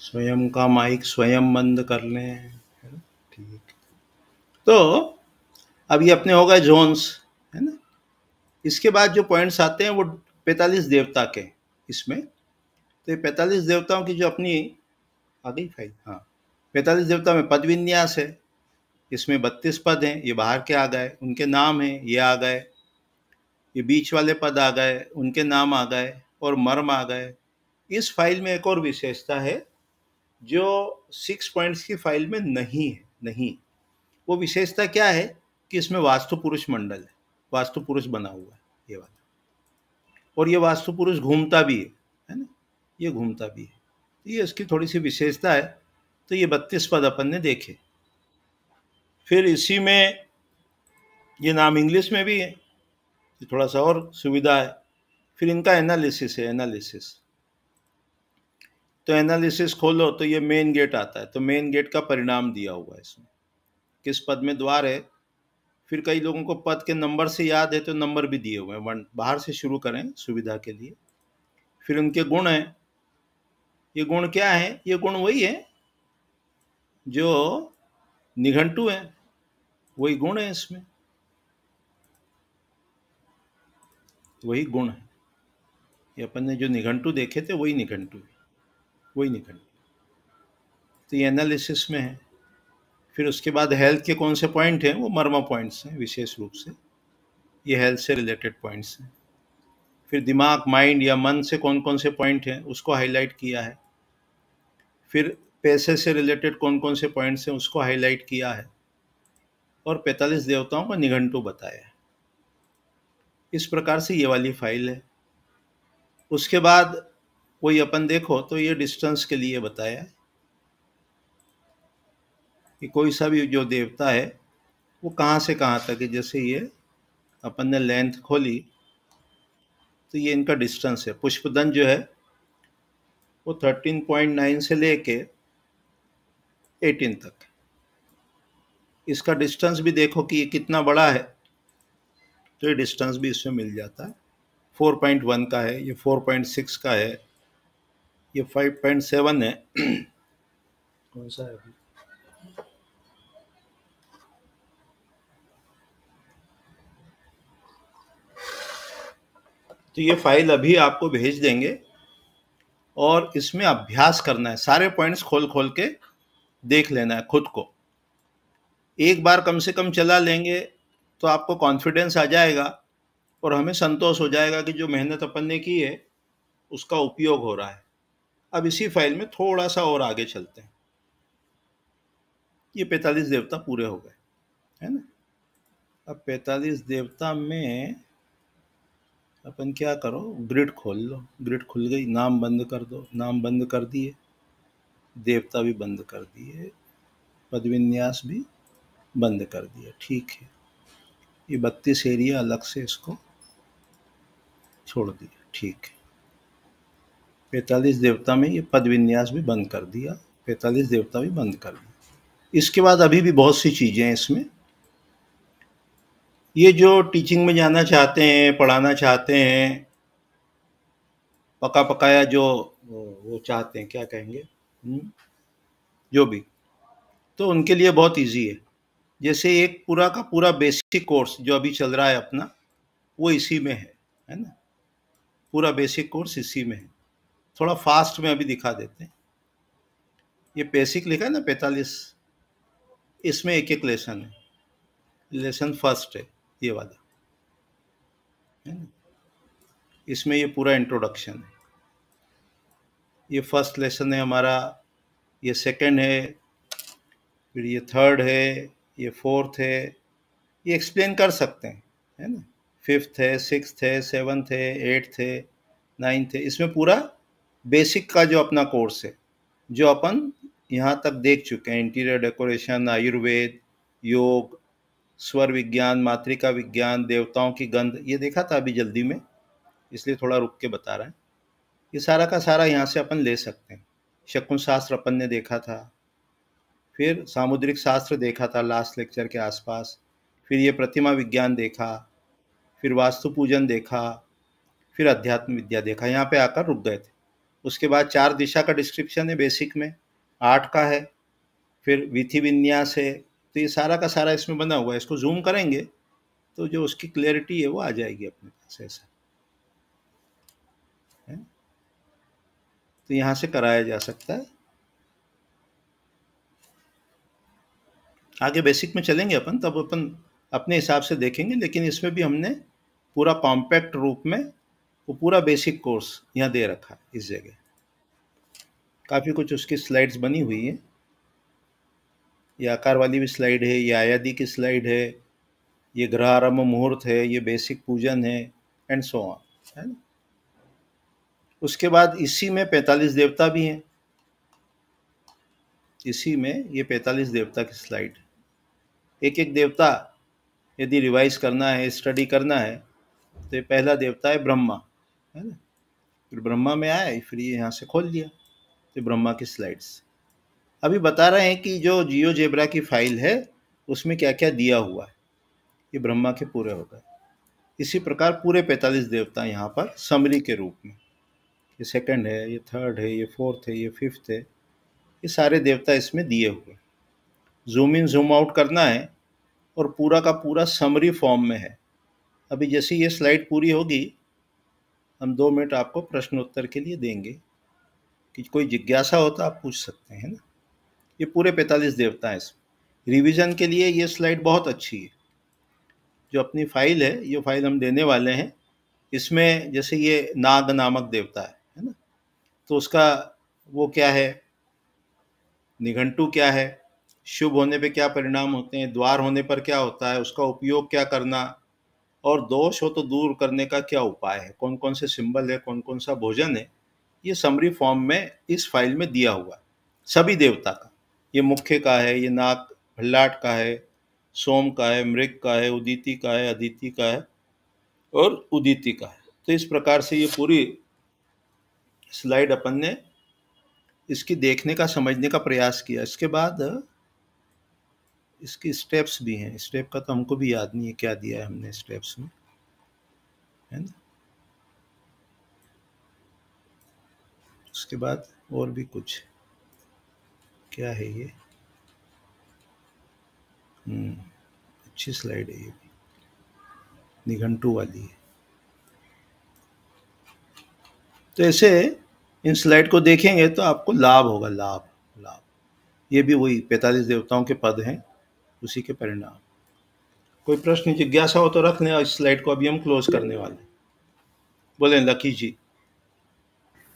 स्वयं का माइक स्वयं बंद कर लें, है ना? ठीक। तो अब ये अपने हो गए जोन्स, है ना? इसके बाद जो पॉइंट्स आते हैं वो 45 देवता के इसमें। तो ये 45 देवताओं की जो अपनी आ गई फाइल, हाँ, 45 देवता में पद विन्यास है। इसमें 32 पद हैं, ये बाहर के आ गए, उनके नाम हैं, ये आ गए। ये बीच वाले पद आ गए, उनके नाम आ गए, और मर्म आ गए। इस फाइल में एक और विशेषता है जो 6 पॉइंट्स की फाइल में नहीं है। नहीं, वो विशेषता क्या है कि इसमें वास्तु पुरुष मंडल है, वास्तु पुरुष बना हुआ है ये वाला, और ये वास्तु पुरुष घूमता भी है ना? ये घूमता भी है, ये इसकी थोड़ी सी विशेषता है। तो ये 32 पद अपन ने देखे। फिर इसी में ये नाम इंग्लिश में भी है, ये थोड़ा सा और सुविधा है। फिर इनका एनालिसिस है, एनालिसिस। तो एनालिसिस खोलो तो ये मेन गेट आता है, तो मेन गेट का परिणाम दिया हुआ है इसमें, किस पद में द्वार है। फिर कई लोगों को पद के नंबर से याद है तो नंबर भी दिए हुए हैं, बाहर से शुरू करें सुविधा के लिए। फिर उनके गुण हैं, ये गुण क्या है? ये गुण वही है जो निघंटु है, वही गुण है इसमें, वही गुण है। ये अपन ने जो निघंटु देखे थे वही निघंटु है, वही निघंटु। तो ये एनालिसिस में है। फिर उसके बाद हेल्थ के कौन से पॉइंट हैं? वो मर्म पॉइंट्स हैं विशेष रूप से, ये हेल्थ से रिलेटेड पॉइंट्स हैं। फिर दिमाग, माइंड या मन से कौन कौन से पॉइंट हैं उसको हाईलाइट किया है। फिर पैसे से रिलेटेड कौन कौन से पॉइंट्स हैं उसको हाईलाइट किया है, और 45 देवताओं का निघंटु बताया है। इस प्रकार से ये वाली फाइल है। उसके बाद कोई अपन देखो तो ये डिस्टेंस के लिए बताया है कि कोई सा भी जो देवता है वो कहाँ से कहाँ तक है। जैसे ये अपन ने लेंथ खोली तो ये इनका डिस्टेंस है। पुष्पदन जो है वो 13.9 से लेके 18 तक। इसका डिस्टेंस भी देखो कि ये कितना बड़ा है, तो ये डिस्टेंस भी इसमें मिल जाता है। 4.1 का है, ये 4.6 का है, ये 5.7 है। कौन सा है अभी? तो ये फाइल अभी आपको भेज देंगे, और इसमें अभ्यास करना है, सारे पॉइंट्स खोल खोल के देख लेना है खुद को। एक बार कम से कम चला लेंगे तो आपको कॉन्फिडेंस आ जाएगा, और हमें संतोष हो जाएगा कि जो मेहनत अपन ने की है उसका उपयोग हो रहा है। अब इसी फाइल में थोड़ा सा और आगे चलते हैं। ये 45 देवता पूरे हो गए, है ना? अब 45 देवता में अपन क्या करो, ग्रिड खोल लो। ग्रिड खुल गई, नाम बंद कर दो, नाम बंद कर दिए, देवता भी बंद कर दिए, पद विन्यास भी बंद कर दिया। ठीक है, ये 32 एरिया अलग से इसको छोड़ दिया। ठीक है, 45 देवता में ये पद विन्यास भी बंद कर दिया, 45 देवता भी बंद कर दिया। इसके बाद अभी भी बहुत सी चीज़ें हैं इसमें। ये जो टीचिंग में जाना चाहते हैं, पढ़ाना चाहते हैं, पका पकाया जो वो चाहते हैं, क्या कहेंगे, जो भी, तो उनके लिए बहुत इजी है। जैसे एक पूरा का पूरा बेसिक कोर्स जो अभी चल रहा है अपना, वो इसी में है ना? पूरा बेसिक कोर्स इसी में है। थोड़ा फास्ट में अभी दिखा देते हैं। ये बेसिक लिखा है ना 45, इसमें एक एक लेसन है। लेसन फर्स्ट है ये वाला, है ना? इसमें ये पूरा इंट्रोडक्शन है। ये फर्स्ट लेसन है हमारा, ये सेकंड है, फिर ये थर्ड है, ये फोर्थ है। ये एक्सप्लेन कर सकते हैं, है ना? फिफ्थ है, सिक्स्थ है, सेवन्थ है, एट्थ है, नाइन्थ है। इसमें पूरा बेसिक का जो अपना कोर्स है, जो अपन यहाँ तक देख चुके हैं, इंटीरियर डेकोरेशन, आयुर्वेद, योग, स्वर विज्ञान, मातृका विज्ञान, देवताओं की गंध, ये देखा था अभी जल्दी में, इसलिए थोड़ा रुक के बता रहे हैं। ये सारा का सारा यहाँ से अपन ले सकते हैं। शकुन शास्त्र अपन ने देखा था, फिर सामुद्रिक शास्त्र देखा था लास्ट लेक्चर के आसपास, फिर ये प्रतिमा विज्ञान देखा, फिर वास्तु पूजन देखा, फिर अध्यात्म विद्या देखा। यहाँ पे आकर रुक गए थे। उसके बाद 4 दिशा का डिस्क्रिप्शन है बेसिक में, 8 का है, फिर विधि विन्यास है। तो ये सारा का सारा इसमें बना हुआ है। इसको जूम करेंगे तो जो उसकी क्लैरिटी है वो आ जाएगी अपने पास, ऐसा है। तो यहाँ से कराया जा सकता है। आगे बेसिक में चलेंगे अपन, तब अपन अपने हिसाब से देखेंगे, लेकिन इसमें भी हमने पूरा कॉम्पैक्ट रूप में वो पूरा बेसिक कोर्स यहाँ दे रखा है इस जगह। काफ़ी कुछ उसकी स्लाइड्स बनी हुई है। ये आकार वाली भी स्लाइड है, ये आयादी की स्लाइड है, ये ग्रह आरंभ मुहूर्त है, ये बेसिक पूजन है, एंड सो ऑन, है ना। उसके बाद इसी में 45 देवता भी हैं। इसी में ये 45 देवता की स्लाइड, एक एक देवता यदि रिवाइज करना है, स्टडी करना है, तो ये पहला देवता है ब्रह्मा, है ना। फिर ब्रह्मा में आए, फिर ये यहाँ से खोल लिया, तो ब्रह्मा की स्लाइड्स अभी बता रहे हैं कि जो जियोजेब्रा की फाइल है उसमें क्या क्या दिया हुआ है, ये ब्रह्मा के पूरे हो गए। इसी प्रकार पूरे 45 देवता यहाँ पर समरी के रूप में, ये सेकंड है, ये थर्ड है, ये फोर्थ है, ये फिफ्थ है, ये सारे देवता इसमें दिए हुए। जूम इन जूम आउट करना है और पूरा का पूरा समरी फॉर्म में है। अभी जैसे ये स्लाइड पूरी होगी, हम 2 मिनट आपको प्रश्नोत्तर के लिए देंगे, कि कोई जिज्ञासा हो तो आप पूछ सकते हैं ना। ये पूरे 45 देवता हैं इसमें। रिवीजन के लिए ये स्लाइड बहुत अच्छी है। जो अपनी फाइल है, ये फाइल हम देने वाले हैं, इसमें जैसे ये नाग नामक देवता है ना, तो उसका वो क्या है, निघंटु क्या है, शुभ होने पे क्या परिणाम होते हैं, द्वार होने पर क्या होता है, उसका उपयोग क्या करना, और दोष हो तो दूर करने का क्या उपाय है, कौन कौन से सिंबल है, कौन कौन सा भोजन है, ये समरी फॉर्म में इस फाइल में दिया हुआ है सभी देवता का। ये मुख्य का है, ये नाग भल्लाट का है, सोम का है, मृग का है, उदिति का है, अदिति का है और उदिति का है। तो इस प्रकार से ये पूरी स्लाइड अपन ने इसकी देखने का, समझने का प्रयास किया। इसके बाद इसकी स्टेप्स भी हैं। स्टेप का तो हमको भी याद नहीं है क्या दिया है हमने स्टेप्स में, है ना। उसके बाद और भी कुछ क्या है ये, अच्छी स्लाइड है ये भी, निघंटू वाली है। तो ऐसे इन स्लाइड को देखेंगे तो आपको लाभ होगा, लाभ लाभ। ये भी वही 45 देवताओं के पद हैं, उसी के परिणाम। कोई प्रश्न जिज्ञासा हो तो रख लें, इस स्लाइड को अभी हम क्लोज करने वाले। बोले लकी जी।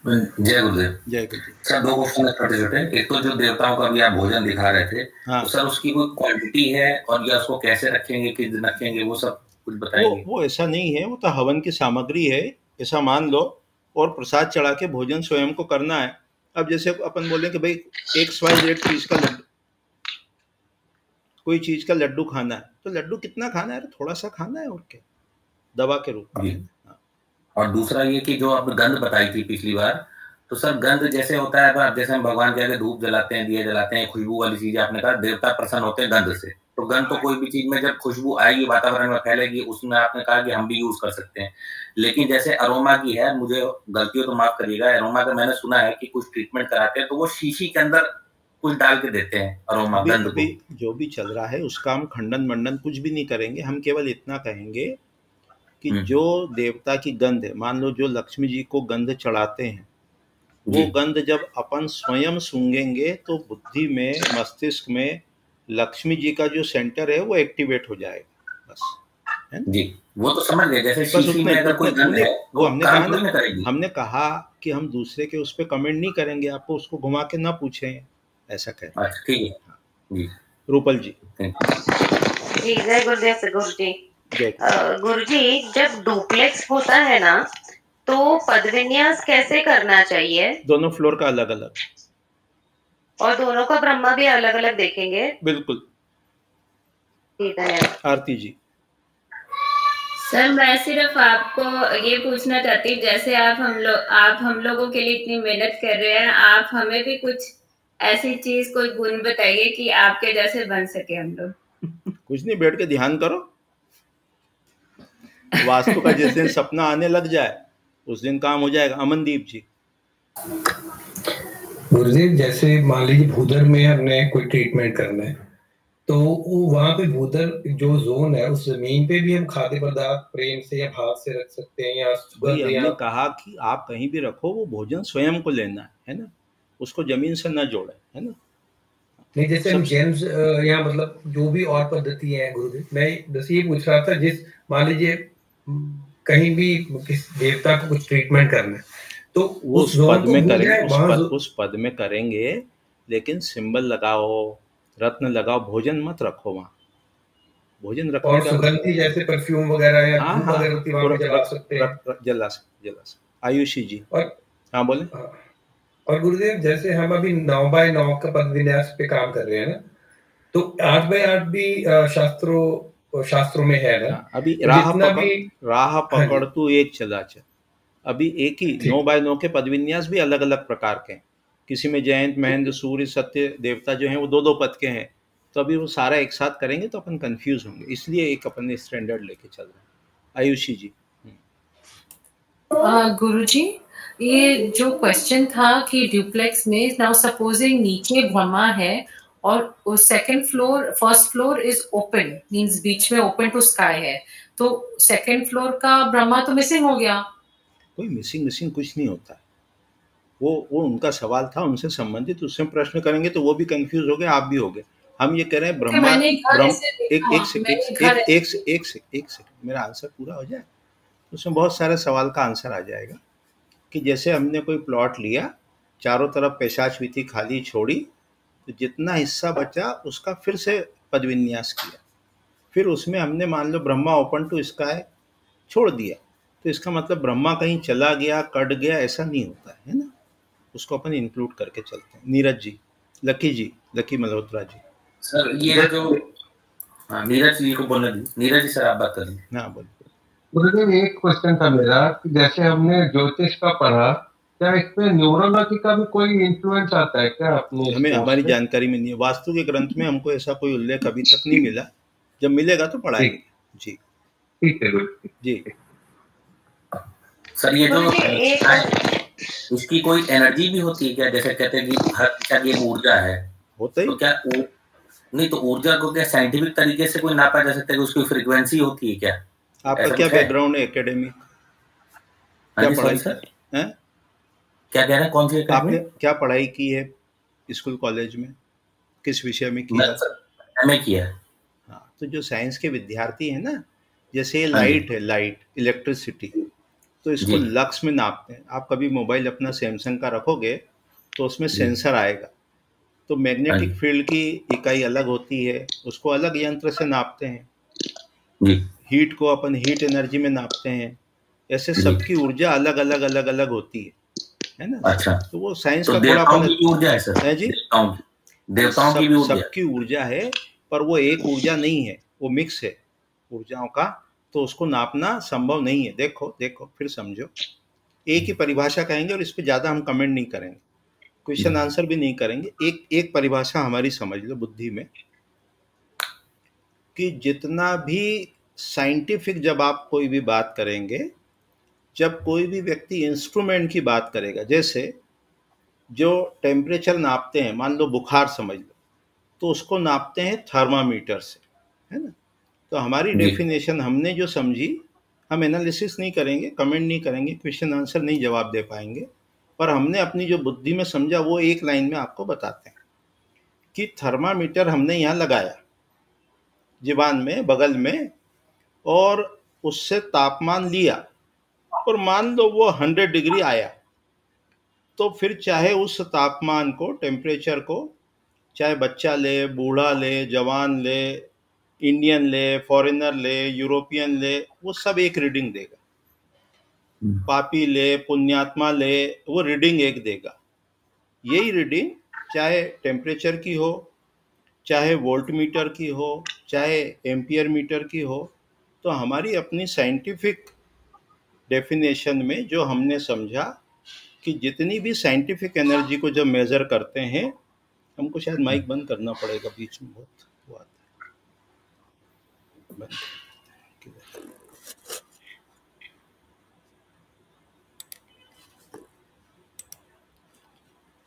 जय गुरुदेव। जय गुरुदेव। सर 2 क्वेश्चन है छोटे छोटे। एक तो जो देवताओं का भी आप भोजन दिखा रहे थे, हाँ। तो सर उसकी कोई क्वांटिटी है और या उसको कैसे रखेंगे, किस दिन रखेंगे, वो सब कुछ बताएंगे। वो ऐसा नहीं है, वो तो हवन की सामग्री है, ऐसा मान लो, और प्रसाद चढ़ा के भोजन स्वयं को करना है। अब जैसे अपन बोले कि भाई XYZ चीज का लड्डू, कोई चीज का लड्डू खाना है, तो लड्डू कितना खाना है, थोड़ा सा खाना है, और क्या, दवा के रूप में। और दूसरा ये कि जो आपने गंध बताई थी पिछली बार, तो सर गंध जैसे होता है, जैसे हम भगवान के आगे धूप जलाते हैं, दिए जलाते हैं, खुशबू वाली चीज आपने कहा, देवता प्रसन्न होते हैं गंध से। तो गंध तो कोई भी चीज में जब खुशबू आएगी, वातावरण में फैलेगी, उसमें आपने कहा कि हम भी यूज कर सकते हैं। लेकिन जैसे अरोमा की है, मुझे गलती हो तो माफ करिएगा, अरोमा का मैंने सुना है कि कुछ ट्रीटमेंट कराते हैं तो वो शीशी के अंदर कुछ डाल के देते हैं अरोमा गंध को। जो भी चल रहा है उसका हम खंडन मंडन कुछ भी नहीं करेंगे। हम केवल इतना कहेंगे कि जो देवता की गंध है, मान लो जो लक्ष्मी जी को गंध चढ़ाते हैं, वो गंध जब अपन स्वयं सूंघेंगे तो बुद्धि में, मस्तिष्क में लक्ष्मी जी का जो सेंटर है वो एक्टिवेट हो जाएगा, बस, है ना? जी, वो तो समझ गए। जैसे शीशी में अगर कोई गंध है, वो हमने कहा कि हम दूसरे के उस पर कमेंट नहीं करेंगे, आपको उसको घुमा के ना पूछें, ऐसा कहें। ठीक है जी। रूपल जी। जी जय गुरुदेव। गुरु जी, गुरु जी, जब डुप्लेक्स होता है ना, तो पद विन्यास कैसे करना चाहिए? दोनों फ्लोर का अलग अलग, और दोनों का ब्रह्मा भी अलग अलग देखेंगे। बिल्कुल। ठीक है। आरती जी। सर मैं सिर्फ आपको ये पूछना चाहती हूँ, जैसे आप हम लोगों के लिए इतनी मेहनत कर रहे हैं, आप हमें भी कुछ ऐसी चीज, कोई गुण बताइए कि आपके जैसे बन सके हम लोग। कुछ नहीं, बैठ के ध्यान करो, वास्तु का जिस दिन सपना आने लग जाए उस दिन काम हो जाएगा। अमनदीप जी। गुरुदेव, जैसे मान लीजिए भूधर में हमने कोई ट्रीटमेंट करना है, तो वहां पे भूधर जो जोन है उस जमीन पे भी हम खाद्य पदार्थ प्रेम से या भाव से रख सकते हैं, या भाई हमने कहा कि आप कहीं भी रखो, वो भोजन स्वयं को लेना है ना, उसको जमीन से न जोड़े, है ना। नहीं, जैसे हम जेम्स या मतलब जो भी और पद्धति है गुरुदेव, मैं बस ये पूछ रहा था, जिस मान लीजिए कहीं भी किस देवता को कुछ ट्रीटमेंट करना है, तो उस पद में करेंगे, उस पद में करेंगे, लेकिन सिंबल लगाओ, रत्न लगाओ, भोजन मत रखो वहां। भोजन रखने और सुगंधी जैसे परफ्यूम वगैरह या धूप वगैरह होती है, वहां पे जला सकते हैं, जला सकते। आयुषी जी, और हाँ बोले। और गुरुदेव, जैसे हम अभी 9x9 का पद विन्यास पे काम कर रहे हैं ना, तो 8x8 भी शास्त्रों में है ना। अभी तो राह पकड़ तू एक चला चल। अभी एक ही 9x9 के पद विन्यास भी अलग अलग प्रकार के हैं। किसी में जयंत, महेंद्र, सूर्य, सत्य देवता जो हैं वो 2-2 पद के हैं। तो अभी वो सारा एक साथ करेंगे तो अपन कंफ्यूज होंगे, इसलिए एक अपन स्टैंडर्ड लेके चल रहे हैं। आयुषी जी। गुरुजी, ये जो क्वेश्चन था कि ड्यूप्लेक्स में, नाउ सपोजिंग नीचे ब्रह्मा है और second floor, first floor is open, means बीच में ओपन टू स्काई है, तो सेकंड फ्लोर का ब्रह्मा तो मिसिंग हो गया। कोई मिसिंग कुछ नहीं होता है। वो उनका सवाल था, उनसे संबंधित, उससे प्रश्न करेंगे तो वो भी कंफ्यूज हो गए, आप भी हो गए। हम ये कह रहे हैं ब्रह्मा, एक सेकंड मेरा आंसर पूरा हो जाए, उसमें बहुत सारे सवाल का आंसर आ जाएगा। कि जैसे हमने कोई प्लॉट लिया, चारों तरफ पेशाच विधि खाली छोड़ी, तो जितना हिस्सा बचा उसका फिर से पद विन्यास किया, फिर उसमें हमने मान लो ब्रह्मा ओपन टू स्काई छोड़ दिया, तो इसका मतलब ब्रह्मा कहीं चला गया, कट गया, ऐसा नहीं होता है ना। उसको अपन इंक्लूड करके चलते हैं। नीरज जी, लकी मल्होत्रा जी। सर ये जो नीरज जी को बोलने दी, नीरज जी सर आप बात करें। हाँ बोलिए। गुरुदेव, एक क्वेश्चन था मेरा कि जैसे हमने ज्योतिष का पढ़ा, क्या इसमें न्यूरोलॉजी का भी कोई इन्फ्लुएंस आता है क्या अपने? हमें हमारी जानकारी में नहीं है, वास्तु के ग्रंथ में हमको ऐसा कोई उल्लेख अभी तक नहीं मिला, जब मिलेगा तो पढ़ाएंगे जी। ठीक है जी। सर ये जो इसकी कोई एनर्जी भी होती है क्या? जैसे कहते हैं कि हर दिशा की ऊर्जा है, होता ही तो क्या नहीं, तो ऊर्जा को क्या साइंटिफिक तरीके से कोई नापा जा सकता है कि उसकी फ्रीक्वेंसी होती है क्या? आपका क्या बैकग्राउंड है एकेडमिक? क्या पढ़ाई सर है? क्या कह रहे हैं? कौन सी आपने क्या पढ़ाई की है स्कूल कॉलेज में, किस विषय में किया? मैंने किया। हाँ, तो जो साइंस के विद्यार्थी है ना, जैसे लाइट है, लाइट इलेक्ट्रिसिटी, तो इसको लक्स में नापते हैं। आप कभी मोबाइल अपना सैमसंग का रखोगे तो उसमें सेंसर आएगा, तो मैग्नेटिक फील्ड की इकाई अलग होती है, उसको अलग यंत्र से नापते हैं। हीट को अपन हीट एनर्जी में नापते हैं। ऐसे सबकी ऊर्जा अलग अलग होती है ना। अच्छा, तो वो साइंस तो का थोड़ा अपन ऊर्जा है सर, है जी, देवताओं की भी ऊर्जा, सबकी ऊर्जा है, पर वो एक ऊर्जा नहीं है, वो मिक्स है ऊर्जाओं का, तो उसको नापना संभव नहीं है। देखो फिर समझो, एक ही परिभाषा कहेंगे और इस पे ज़्यादा हम कमेंट नहीं करेंगे, क्वेश्चन आंसर भी नहीं करेंगे। एक परिभाषा हमारी समझ लो बुद्धि में, कि जितना भी साइंटिफिक, जब आप कोई भी बात करेंगे, जब कोई भी व्यक्ति इंस्ट्रूमेंट की बात करेगा, जैसे जो टेम्परेचर नापते हैं, मान लो बुखार समझ लो, तो उसको नापते हैं थर्मामीटर से, है ना। तो हमारी डेफिनेशन हमने जो समझी, हम एनालिसिस नहीं करेंगे, कमेंट नहीं करेंगे, क्वेश्चन आंसर नहीं जवाब दे पाएंगे, पर हमने अपनी जो बुद्धि में समझा वो एक लाइन में आपको बताते हैं कि थर्मामीटर हमने यहाँ लगाया जीवान में, बगल में, और उससे तापमान लिया, और मान लो वो 100 डिग्री आया, तो फिर चाहे उस तापमान को, टेम्परेचर को, चाहे बच्चा ले, बूढ़ा ले, जवान ले, इंडियन ले, फॉरेनर ले, यूरोपियन ले, वो सब एक रीडिंग देगा। पापी ले, पुण्यात्मा ले, वो रीडिंग एक देगा। यही रीडिंग चाहे टेम्परेचर की हो, चाहे वोल्ट मीटर की हो, चाहे एम्पियर मीटर की हो, तो हमारी अपनी साइंटिफिक डेफिनेशन में जो हमने समझा कि जितनी भी साइंटिफिक एनर्जी को जब मेज़र करते हैं, हमको शायद माइक बंद करना पड़ेगा, बीच में बहुत वो आता है।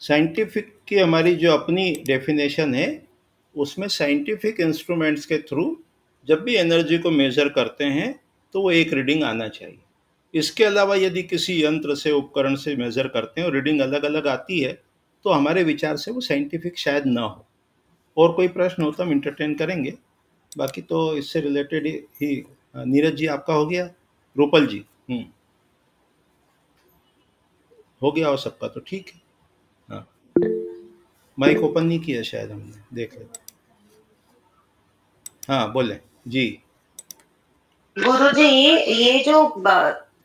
साइंटिफिक की हमारी जो अपनी डेफिनेशन है, उसमें साइंटिफिक इंस्ट्रूमेंट्स के थ्रू जब भी एनर्जी को मेजर करते हैं तो वो एक रीडिंग आना चाहिए। इसके अलावा यदि किसी यंत्र से, उपकरण से मेजर करते हैं और रीडिंग अलग अलग आती है तो हमारे विचार से वो साइंटिफिक शायद ना हो। और कोई प्रश्न हो तो हम इंटरटेन करेंगे, बाकी तो इससे रिलेटेड ही। नीरज जी आपका हो गया? रूपल जी हो गया हो सबका तो ठीक है। हाँ, माइक ओपन नहीं किया शायद हमने, देख लेते। हाँ बोले जी। गुरुजी, ये जो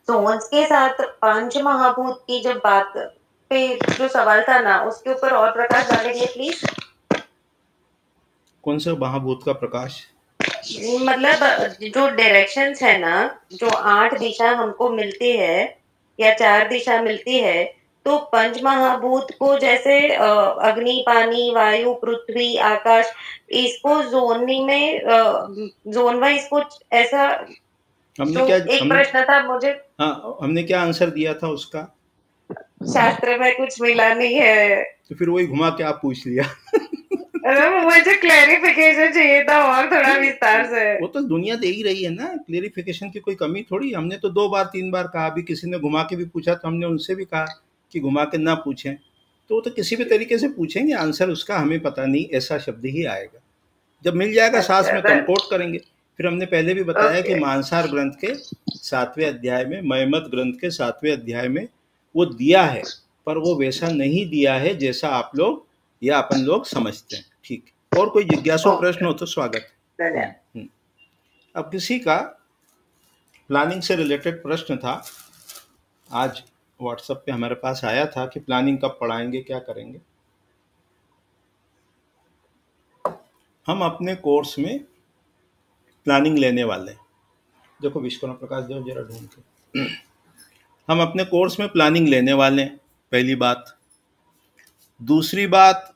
जोन्स के साथ पंच महाभूत की जब बात पे जो सवाल था ना, उसके ऊपर और प्रकाश डालेंगे प्लीज। कौन सा महाभूत का प्रकाश? मतलब जो डायरेक्शंस है ना, जो 8 दिशा हमको मिलती है या 4 दिशा मिलती है, तो पंच महाभूत को जैसे अग्नि, पानी, वायु, पृथ्वी, आकाश, इसको जोनिंग में जोन वाइज कुछ ऐसा हमने क्या एक प्रश्न था मुझे। हाँ, हमने क्या आंसर दिया था उसका? शास्त्र में कुछ मिला नहीं है, तो फिर वही घुमा के आप पूछ लिया। मुझे क्लैरिफिकेशन चाहिए था और थोड़ा विस्तार से। वो तो दुनिया दे ही रही है ना, क्लैरिफिकेशन की कोई कमी थोड़ी। हमने तो 2 बार 3 बार कहा, अभी किसी ने घुमा के भी पूछा तो हमने उनसे भी कहा कि घुमा के ना पूछें, तो वो तो किसी भी तरीके से पूछेंगे, आंसर उसका हमें पता नहीं, ऐसा शब्द ही आएगा। जब मिल जाएगा साथ में कंपोर्ट करेंगे। फिर हमने पहले भी बताया कि मानसार ग्रंथ के 7वें अध्याय में, मयमत ग्रंथ के 7वें अध्याय में वो दिया है, पर वो वैसा नहीं दिया है जैसा आप लोग या अपन लोग समझते हैं। ठीक, और कोई जिज्ञासु प्रश्न हो तो स्वागत है। अब किसी का प्लानिंग से रिलेटेड प्रश्न था, आज व्हाट्सएप पे हमारे पास आया था कि प्लानिंग कब पढ़ाएंगे, क्या करेंगे। हम अपने कोर्स में प्लानिंग लेने वाले हैं। देखो विश्वनाथ प्रकाश देव जरा ढूंढ के। हम अपने कोर्स में प्लानिंग लेने वाले हैं, पहली बात। दूसरी बात,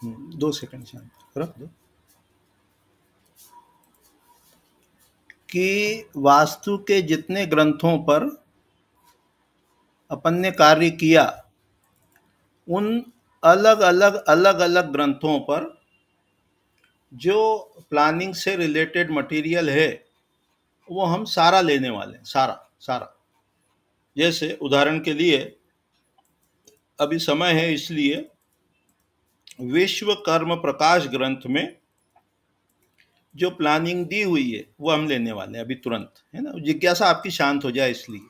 2 सेकंड शांत रख दो, कि वास्तु के जितने ग्रंथों पर अपन ने कार्य किया, उन अलग अलग ग्रंथों पर जो प्लानिंग से रिलेटेड मटेरियल है वो हम सारा लेने वाले हैं, सारा। जैसे उदाहरण के लिए अभी समय है, इसलिए विश्वकर्म प्रकाश ग्रंथ में जो प्लानिंग दी हुई है वो हम लेने वाले हैं अभी तुरंत, है ना। जिज्ञासा आपकी शांत हो जाए इसलिए।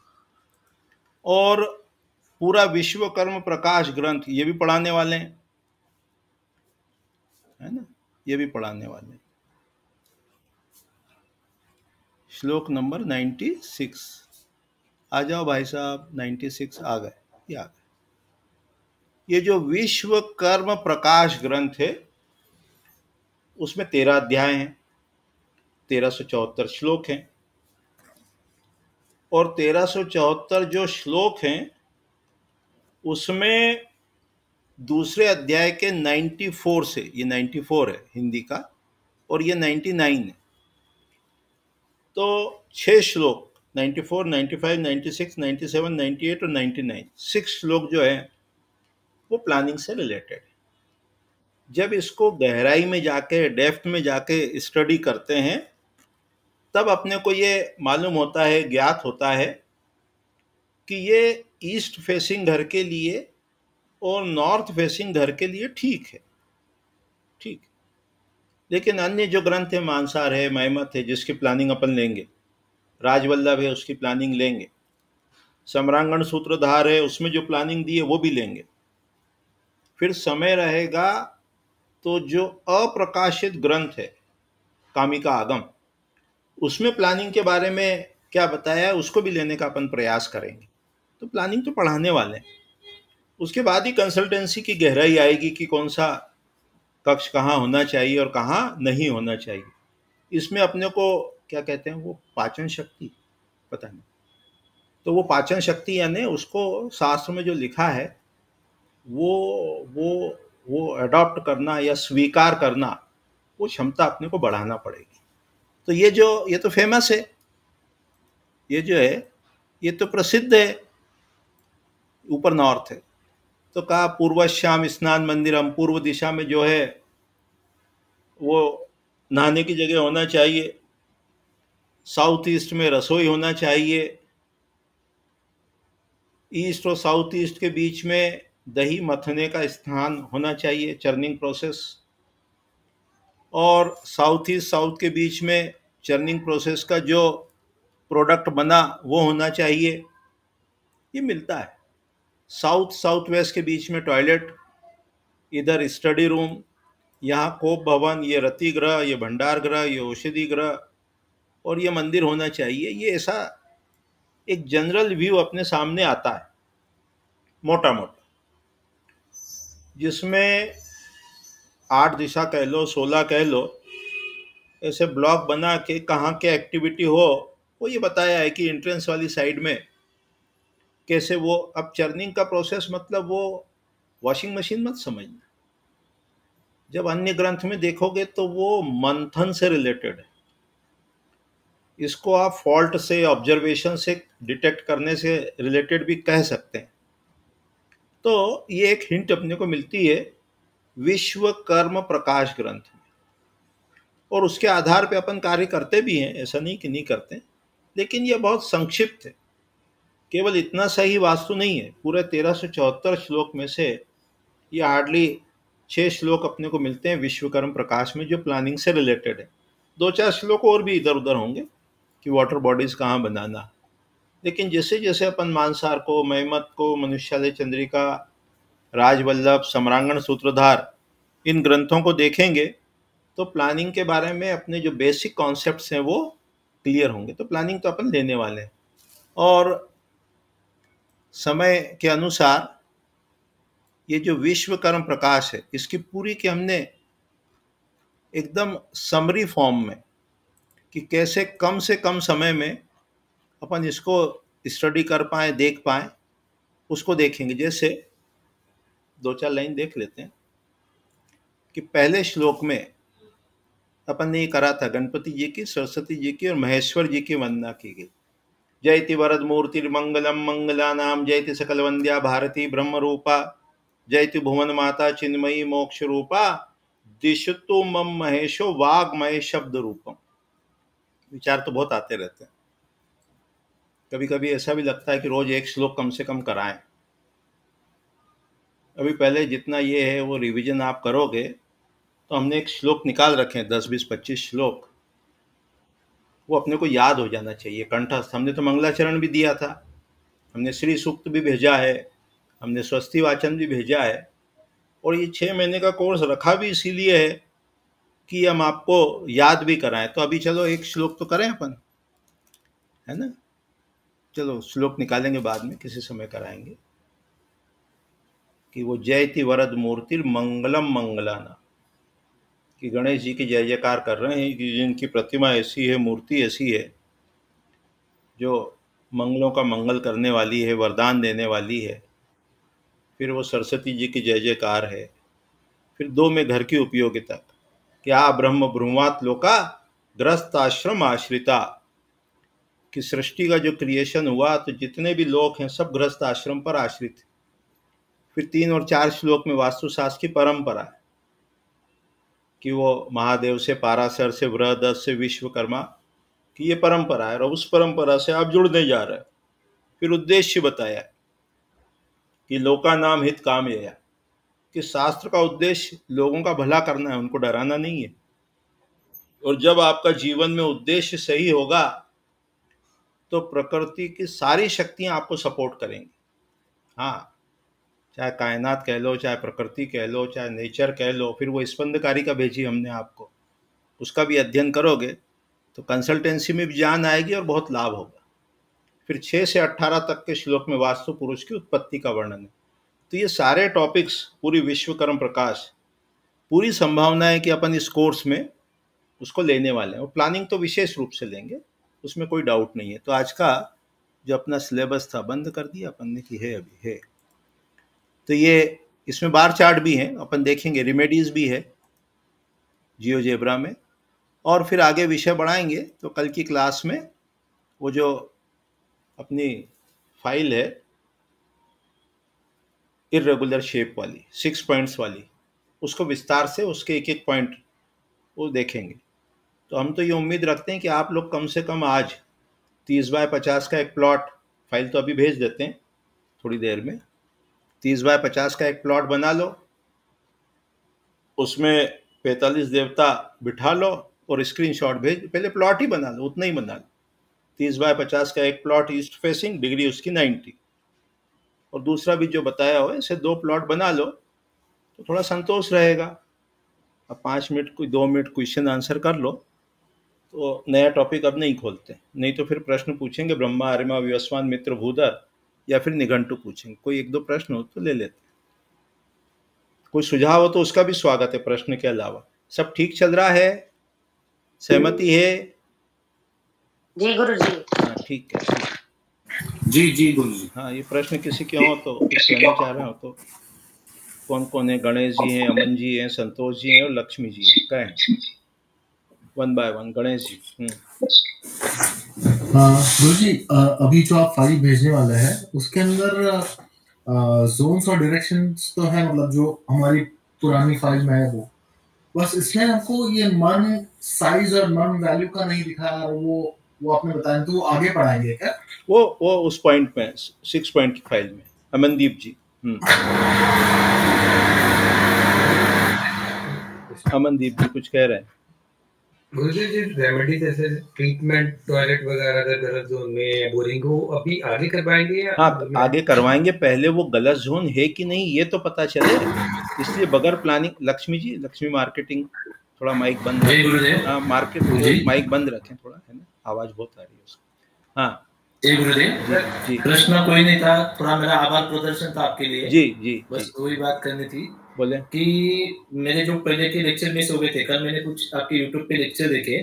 और पूरा विश्वकर्म प्रकाश ग्रंथ ये भी पढ़ाने वाले हैं, है ना, ये भी पढ़ाने वाले हैं। श्लोक नंबर 96 आ जाओ भाई साहब, 96 आ गए, ये आ गए। ये जो विश्वकर्म प्रकाश ग्रंथ है उसमें 13 अध्याय हैं, 1374 श्लोक हैं, और 1374 जो श्लोक हैं उसमें दूसरे अध्याय के 94 से, ये 94 है हिंदी का, और ये 99 है, तो 6 श्लोक 94, 95, 96, 97, 98 और 99, 6 श्लोक जो है वो प्लानिंग से रिलेटेड है। जब इसको गहराई में जाके, डेप्थ में जाके स्टडी करते हैं, तब अपने को ये मालूम होता है, ज्ञात होता है कि ये ईस्ट फेसिंग घर के लिए और नॉर्थ फेसिंग घर के लिए ठीक है, ठीक। लेकिन अन्य जो ग्रंथ है, मानसार है, मयमत है, जिसकी प्लानिंग अपन लेंगे, राजवल्लभ है उसकी प्लानिंग लेंगे, सम्रांगण सूत्रधार है उसमें जो प्लानिंग दी है वो भी लेंगे। फिर समय रहेगा तो जो अप्रकाशित ग्रंथ है, कामिका आगम, उसमें प्लानिंग के बारे में क्या बताया है उसको भी लेने का अपन प्रयास करेंगे। तो प्लानिंग तो पढ़ाने वाले हैं। उसके बाद ही कंसल्टेंसी की गहराई आएगी कि कौन सा कक्ष कहाँ होना चाहिए और कहाँ नहीं होना चाहिए। इसमें अपने को क्या कहते हैं, वो पाचन शक्ति, पता नहीं, तो वो पाचन शक्ति यानी उसको शास्त्र में जो लिखा है वो अडॉप्ट करना या स्वीकार करना, वो क्षमता अपने को बढ़ाना पड़ेगी। तो ये तो फेमस है, ये जो है ये तो प्रसिद्ध है, ऊपर नॉर्थ है, तो कहा पूर्वश्याम स्नान मंदिरम, पूर्व दिशा में जो है वो नहाने की जगह होना चाहिए, साउथ ईस्ट में रसोई होना चाहिए, ईस्ट और साउथ ईस्ट के बीच में दही मथने का स्थान होना चाहिए, चर्निंग प्रोसेस, और साउथ ईस्ट साउथ के बीच में चर्निंग प्रोसेस का जो प्रोडक्ट बना वो होना चाहिए। ये मिलता है। साउथ साउथ वेस्ट के बीच में टॉयलेट, इधर स्टडी रूम, यहाँ कोप भवन, ये रति गृह, ये भंडार गृह, ये औषधि गृह, और ये मंदिर होना चाहिए। ये ऐसा एक जनरल व्यू अपने सामने आता है मोटा मोटा, जिसमें 8 दिशा कह लो, 16 कह लो, ऐसे ब्लॉक बना के कहाँ के एक्टिविटी हो वो ये बताया है कि एंट्रेंस वाली साइड में कैसे वो। अब चर्निंग का प्रोसेस मतलब वो वॉशिंग मशीन मत समझना, जब अन्य ग्रंथ में देखोगे तो वो मंथन से रिलेटेड है। इसको आप फॉल्ट से, ऑब्जर्वेशन से डिटेक्ट करने से रिलेटेड भी कह सकते हैं। तो ये एक हिंट अपने को मिलती है विश्वकर्म प्रकाश ग्रंथ में, और उसके आधार पे अपन कार्य करते भी हैं, ऐसा नहीं कि नहीं करते, लेकिन ये बहुत संक्षिप्त है। केवल इतना सही वास्तु नहीं है, पूरे 1374 श्लोक में से ये हार्डली 6 श्लोक अपने को मिलते हैं विश्वकर्म प्रकाश में जो प्लानिंग से रिलेटेड है। 2-4 श्लोक और भी इधर उधर होंगे कि वाटर बॉडीज कहाँ बनाना, लेकिन जैसे जैसे अपन मानसार को, महिमत को, मनुष्यालय चंद्रिका, राजवल्लभ, सम्रांगण सूत्रधार, इन ग्रंथों को देखेंगे तो प्लानिंग के बारे में अपने जो बेसिक कॉन्सेप्ट्स हैं वो क्लियर होंगे। तो प्लानिंग तो अपन लेने वाले हैं, और समय के अनुसार ये जो विश्वकर्म प्रकाश है इसकी पूरी की हमने एकदम समरी फॉर्म में कि कैसे कम से कम समय में अपन इसको स्टडी कर पाए, देख पाए, उसको देखेंगे। जैसे 2-4 लाइन देख लेते हैं कि पहले श्लोक में अपन ने ये करा था गणपति जी की, सरस्वती जी की और महेश्वर जी की वंदना की गई। जयति वरद मूर्ति मंगलम मंगला नाम, जयति सकल वंद्या भारती ब्रह्म रूपा, जयति भुवन माता चिन्मयी मोक्ष रूपा, दिशतु मम महेशो वाग्मय शब्द रूपम। विचार तो बहुत आते रहते हैं, कभी कभी ऐसा भी लगता है कि रोज एक श्लोक कम से कम कराएं। अभी पहले जितना ये है वो रिवीजन आप करोगे तो हमने एक श्लोक निकाल रखे हैं, 10, 20, 25 श्लोक, वो अपने को याद हो जाना चाहिए कंठस्थ। हमने तो मंगलाचरण भी दिया था, हमने श्री सूक्त भी भेजा है, हमने स्वस्ति वाचन भी भेजा है, और ये 6 महीने का कोर्स रखा भी इसीलिए है कि हम आपको याद भी कराएं। तो अभी चलो एक श्लोक तो करें अपन, है ना। चलो श्लोक निकालेंगे बाद में, किसी समय कराएंगे कि वो जयति वरद मूर्ति मंगलम मंगलाना, कि गणेश जी की जय जयकार कर रहे हैं कि जिनकी प्रतिमा ऐसी है, मूर्ति ऐसी है जो मंगलों का मंगल करने वाली है, वरदान देने वाली है। फिर वो सरस्वती जी की जय जयकार है। फिर 2 में घर की उपयोगिता, क्या ब्रह्म ब्रह्मात लोका ग्रस्त आश्रम आश्रिता, कि सृष्टि का जो क्रिएशन हुआ तो जितने भी लोग हैं सब गृहस्थ आश्रम पर आश्रित हैं। फिर 3 और 4 श्लोक में वास्तुशास्त्र की परंपरा है कि वो महादेव से, पाराशर से, बृहदत्त से, विश्वकर्मा की ये परंपरा है, और उस परंपरा से आप जुड़ने जा रहे हैं। फिर उद्देश्य बताया कि लोका नाम हित काम यया, कि शास्त्र का उद्देश्य लोगों का भला करना है, उनको डराना नहीं है। और जब आपका जीवन में उद्देश्य सही होगा तो प्रकृति की सारी शक्तियां आपको सपोर्ट करेंगी। हाँ, चाहे कायनात कह लो, चाहे प्रकृति कह लो, चाहे नेचर कह लो। फिर वो स्पंदकारी का भेजी हमने आपको, उसका भी अध्ययन करोगे तो कंसल्टेंसी में भी जान आएगी और बहुत लाभ होगा। फिर 6 से 18 तक के श्लोक में वास्तु पुरुष की उत्पत्ति का वर्णन है। तो ये सारे टॉपिक्स पूरी विश्वकर्म प्रकाश, पूरी संभावना है कि अपन इस कोर्स में उसको लेने वाले हैं, और प्लानिंग तो विशेष रूप से लेंगे, उसमें कोई डाउट नहीं है। तो आज का जो अपना सिलेबस था बंद कर दिया अपन ने कि है, अभी है। तो ये इसमें बार चार्ट भी हैं, अपन देखेंगे, रेमेडीज भी है जियोजेब्रा में, और फिर आगे विषय बढ़ाएंगे। तो कल की क्लास में वो जो अपनी फाइल है इर्रेगुलर शेप वाली 6 पॉइंट्स वाली, उसको विस्तार से उसके एक एक पॉइंट वो देखेंगे। तो हम तो ये उम्मीद रखते हैं कि आप लोग कम से कम आज 30x50 का एक प्लॉट, फाइल तो अभी भेज देते हैं थोड़ी देर में, 30x50 का एक प्लॉट बना लो, उसमें 45 देवता बिठा लो और स्क्रीनशॉट भेज, पहले प्लॉट ही बना लो, उतना ही बना लो। 30x50 का एक प्लॉट ईस्ट फेसिंग, डिग्री उसकी 90, और दूसरा भी जो बताया हो ऐसे 2 प्लॉट बना लो तो थोड़ा संतोष रहेगा। अब 5 मिनट 2 मिनट क्वेश्चन आंसर कर लो तो नया टॉपिक अब नहीं खोलते, नहीं तो फिर प्रश्न पूछेंगे ब्रह्मा आर्यमा विवस्वान मित्र भूधर, या फिर निघंटु पूछेंगे। कोई 1-2 प्रश्न हो तो ले लेते, कोई सुझाव हो तो उसका भी स्वागत है प्रश्न के अलावा। सब ठीक चल रहा है, सहमति है? जी गुरुजी। हाँ ठीक है। जी गुरुजी। हाँ, ये प्रश्न किसी के हो तो कुछ कहना चाह रहे हो तो? कौन कौन है? गणेश जी हैं, अमन जी हैं, संतोष जी हैं और लक्ष्मी जी हैं। कहें 1 by 1। गणेश जी। गुरुजी, अभी जो आप फाइल भेजने वाले हैं उसके अंदर जोन्स और डायरेक्शंस तो है, मतलब जो हमारी पुरानी फाइल में है वो, बस इसमें हमको ये मन साइज और मन वैल्यू का नहीं दिखा, वो आपने बताया, तो वो आगे पढ़ाएंगे क्या? वो उस पॉइंट में 6 पॉइंट की फाइल में। अमनदीप जी। अमनदीप जी कुछ कह रहे हैं? गुरुजी जी, रेमेडी जैसे ट्रीटमेंट टॉयलेट वगैरह अगर गलत जोन में या बोरिंग हो, अभी आगे करवाएंगे या? हाँ, आगे करवाएंगे, पहले वो गलत जोन है कि नहीं ये तो पता चले, इसलिए बगैर प्लानिंग। लक्ष्मी जी, लक्ष्मी मार्केटिंग, थोड़ा माइक बंद रखें। हाँ, मार्केट माइक बंद रखें थोड़ा, है ना, आवाज बहुत आ रही है उसको। हाँ जी, प्रश्न कोई नहीं था, थोड़ा मेरा आभार प्रदर्शन था आपके लिए। जी बस वही बात करनी थी। बोले कि मेरे जो पहले के लेक्चर मिस हो गए थे, कल मैंने कुछ आपके YouTube पे लेक्चर देखे,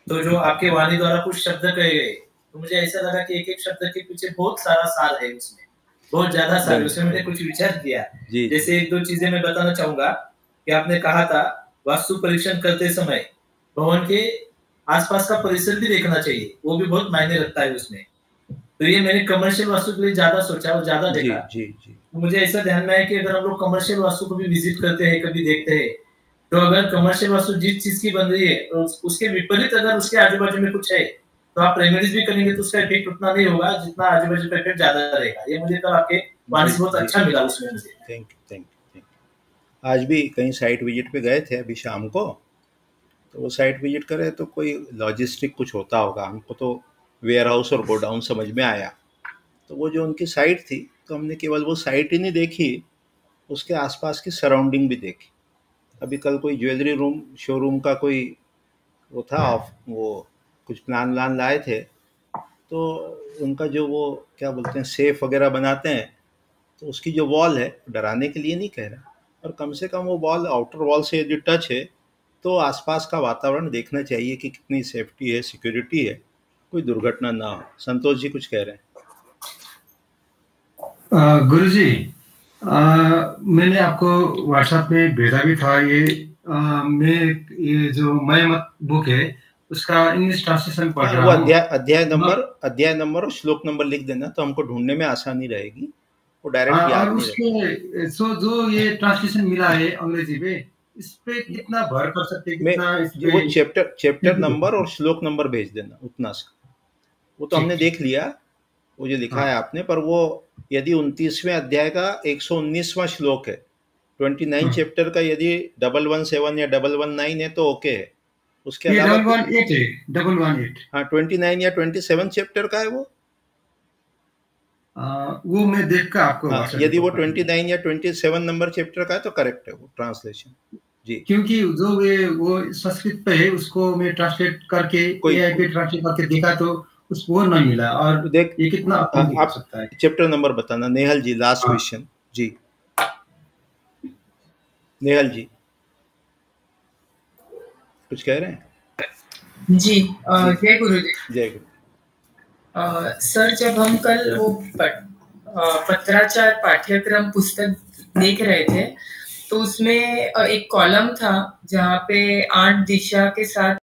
तो जो आपके वाणी द्वारा कुछ शब्द कहे गए, तो मुझे ऐसा लगा कि एक एक शब्द के पीछे बहुत सारा सार है, उसमें बहुत ज्यादा सार है। उसमें मैंने कुछ विचार किया। जैसे 1-2 चीजें मैं बताना चाहूंगा कि आपने कहा था वास्तु परीक्षण करते समय भवन के आसपास का परिसर भी देखना चाहिए, वो भी बहुत मायने रखता है उसमें। तो ये मैंने कमर्शियल वास्तु के लिए ज्यादा सोचा और ज्यादा देखा। तो मुझे ऐसा ध्यान में है कि अगर हम लोग कमर्शियल वास्तु को भी विजिट करते हैं, कभी देखते हैं, तो अगर कमर्शियल वास्तु जिस चीज की बन रही है तो उसके विपरीत अगर उसके आजू बाजू में कुछ है, तो आप रेमेडीज भी करेंगे तो उसका इफेक्ट उतना नहीं होगा जितना आजू बाजू का इफेक्ट ज्यादा रहेगा। ये मुझे कल आपके वाणी से बहुत अच्छा मिला उसमें मुझे। Thank you. आज भी कहीं साइट विजिट पे गए थे अभी शाम को, तो वो साइट विजिट करे तो कोई लॉजिस्टिक कुछ होता होगा, हमको तो वेयर हाउस और गोडाउन समझ में आया। तो वो जो उनकी साइट थी, तो हमने केवल वो साइट ही नहीं देखी, उसके आसपास की सराउंडिंग भी देखी। अभी कल कोई ज्वेलरी रूम शोरूम का कोई वो था, वो कुछ प्लान लाए थे, तो उनका जो वो क्या बोलते हैं सेफ वगैरह बनाते हैं, तो उसकी जो वॉल है, डराने के लिए नहीं कह रहा, और कम से कम वो वॉल आउटर वॉल से यदि टच है तो आसपास का वातावरण देखना चाहिए कि कितनी सेफ्टी है, सिक्योरिटी है, कोई दुर्घटना ना हो। संतोष जी कुछ कह रहे हैं? गुरुजी, मैंने आपको व्हाट्सएप पे भेजा भी था ये जो मैं मत बुक है उसका इंग्लिश ट्रांसलेशन पढ़ रहा हूं। अध्याय नंबर और श्लोक नंबर लिख देना तो हमको ढूंढने में आसानी रहेगी, वो डायरेक्ट याद नहीं रहेगा। सो जो ये ट्रांसलेशन मिला है अंग्रेजी पे, इस पे कितना भर कर सकते हैं, कितना वो चैप्टर नंबर और श्लोक नंबर भेज देना, उतना सा। वो तो हमने देख लिया, वो जो लिखा है आपने, पर वो यदि 29वें अध्याय का 119वां श्लोक है, 29 चैप्टर का यदि 117 या 119 है तो ओके है। उसके अलावा 118 हाँ 29 या 27 चैप्टर का है वो मैं देख कर आपको यदि वो 29 या 27 नंबर चैप्टर का है तो करेक्ट है वो ट्रांसलेशन जी। क्योंकि जो वो संस्कृत पे है उसको मैं ट्रांसलेट करके एआई पे ट्रांसलेट करके देखा तो उसको नहीं मिला। और देख ये कितना आप सकता है। चैप्टर नंबर बताना नेहल जी, लास्ट क्वेश्चन जी। नेहल जी कुछ कह रहे हैं? जी जय गुरु जी। जय गुरु। सर जब हम कल वो पत्राचार पाठ्यक्रम पुस्तक देख रहे थे तो उसमें एक कॉलम था जहाँ पे 8 दिशा के साथ